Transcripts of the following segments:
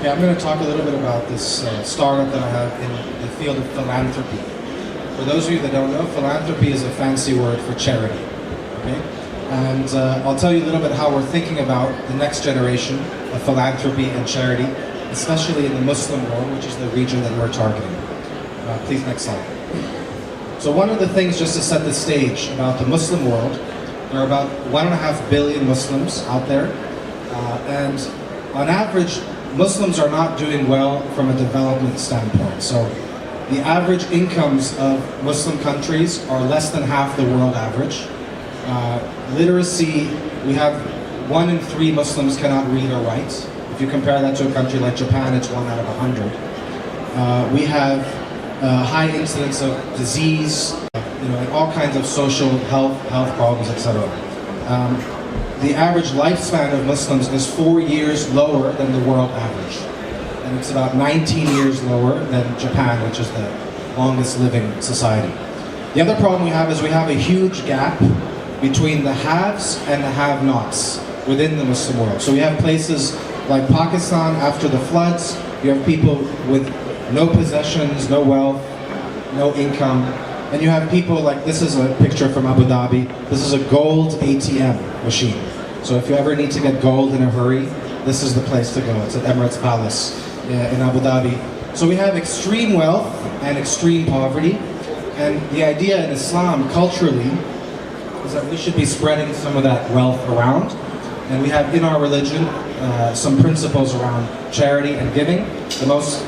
Okay, I'm going to talk a little bit about this startup that I have in the field of philanthropy. For those of you that don't know, philanthropy is a fancy word for charity. Okay? And I'll tell you a little bit how we're thinking about the next generation of philanthropy and charity, especially in the Muslim world, which is the region that we're targeting. Please, next slide. So one of the things, just to set the stage, about the Muslim world, there are about 1.5 billion Muslims out there, and on average, Muslims are not doing well from a development standpoint. So the average incomes of Muslim countries are less than half the world average. Literacy, we have 1 in 3 Muslims cannot read or write. If you compare that to a country like Japan, it's 1 out of 100. We have high incidence of disease, and all kinds of social health problems, etc. The average lifespan of Muslims is 4 years lower than the world average. And it's about 19 years lower than Japan, which is the longest living society. The other problem we have is we have a huge gap between the haves and the have-nots within the Muslim world. So we have places like Pakistan after the floods, you have people with no possessions, no wealth, no income. And you have people like, this is a picture from Abu Dhabi. This is a gold ATM machine. So if you ever need to get gold in a hurry, this is the place to go. It's at Emirates Palace in Abu Dhabi. So we have extreme wealth and extreme poverty. And the idea in Islam, culturally, is that we should be spreading some of that wealth around. And we have in our religion some principles around charity and giving. The most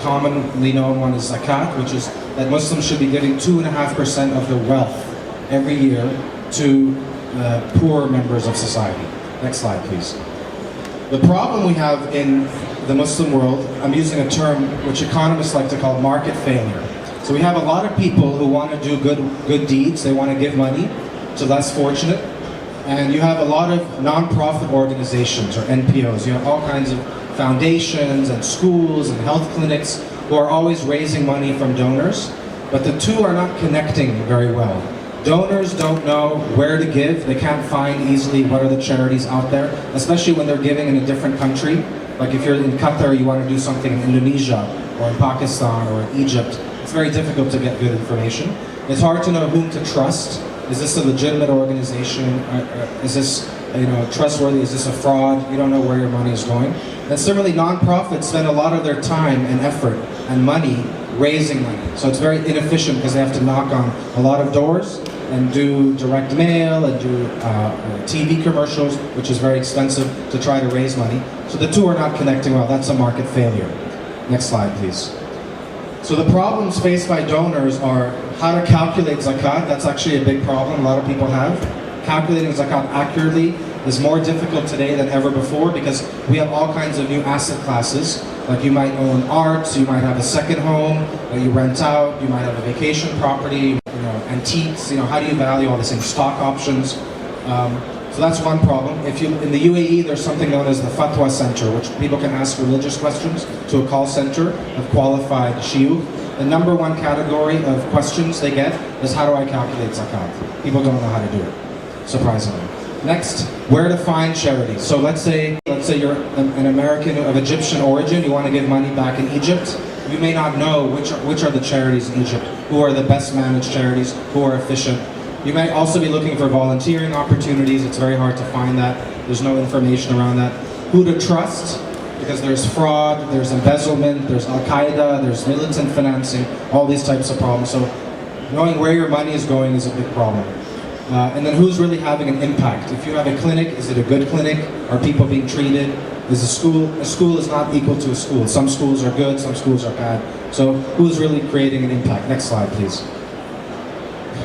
commonly known one is zakat, which is that Muslims should be giving 2.5% of their wealth every year to poor members of society. Next slide, please. The problem we have in the Muslim world, I'm using a term which economists like to call market failure. So we have a lot of people who want to do good deeds, they want to give money to less fortunate, and you have a lot of non-profit organizations or NPOs. You have all kinds of foundations and schools and health clinics who are always raising money from donors, but the two are not connecting very well. Donors don't know where to give. They can't find easily what are the charities out there, especially when they're giving in a different country. Like if you're in Qatar, you want to do something in Indonesia or in Pakistan or in Egypt, it's very difficult to get good information. It's hard to know whom to trust. Is this a legitimate organization? Is this trustworthy? Is this a fraud? You don't know where your money is going. And similarly, nonprofits spend a lot of their time and effort and money raising money. So it's very inefficient because they have to knock on a lot of doors and do direct mail and do TV commercials, which is very expensive to try to raise money. So the two are not connecting well. That's a market failure. Next slide, please. So the problems faced by donors are how to calculate zakat. That's actually a big problem a lot of people have. Calculating zakat accurately is more difficult today than ever before because we have all kinds of new asset classes. Like you might own art, you might have a second home that you rent out, you might have a vacation property, antiques, how do you value all these things, stock options. So that's one problem. In the UAE, there's something known as the Fatwa Center, which people can ask religious questions to a call center of qualified shi'u. The number one category of questions they get is how do I calculate zakat? People don't know how to do it, surprisingly. Next, where to find charities. So let's say you're an American of Egyptian origin, you want to give money back in Egypt. You may not know which are the charities in Egypt, who are the best managed charities, who are efficient. You may also be looking for volunteering opportunities. It's very hard to find that. There's no information around that. Who to trust, because there's fraud, there's embezzlement, there's Al-Qaeda, there's militant financing, all these types of problems. So knowing where your money is going is a big problem. And then who's really having an impact? If you have a clinic, is it a good clinic? Are people being treated? Is a school is not equal to a school. Some schools are good, some schools are bad. So who's really creating an impact? Next slide, please.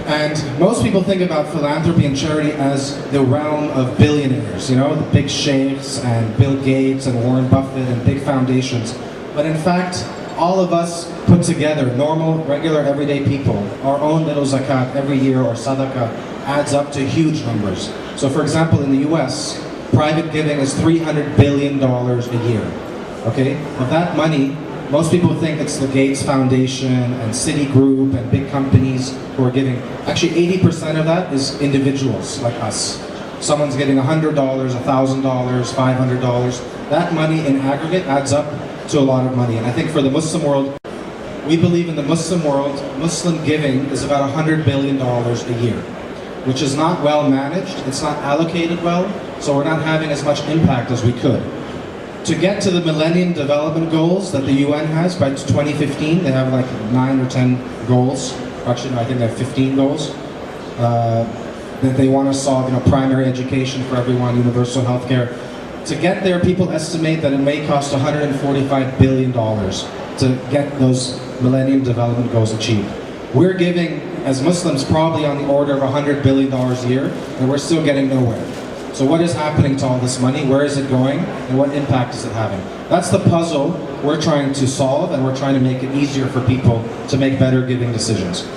And most people think about philanthropy and charity as the realm of billionaires, the big sheikhs and Bill Gates and Warren Buffett and big foundations. But in fact, all of us put together, normal, regular, everyday people, our own little zakat every year or sadaqah adds up to huge numbers. So for example, in the US, private giving is $300 billion a year. Okay? Of that money, most people think it's the Gates Foundation and Citigroup and big companies who are giving. Actually, 80% of that is individuals like us. someone's getting $100, $1,000, $500. That money in aggregate adds up to a lot of money. And I think for the Muslim world, we believe in the Muslim world, Muslim giving is about $100 billion a year, which is not well managed, it's not allocated well, so we're not having as much impact as we could. To get to the Millennium Development Goals that the UN has by 2015, they have like 9 or 10 goals. Actually, no, I think they have 15 goals that they want to solve. Primary education for everyone, universal health care. To get there, people estimate that it may cost $145 billion to get those Millennium Development Goals achieved. We're giving, as Muslims, probably on the order of $100 billion a year, and we're still getting nowhere. So what is happening to all this money? Where is it going? And what impact is it having? That's the puzzle we're trying to solve, and we're trying to make it easier for people to make better giving decisions.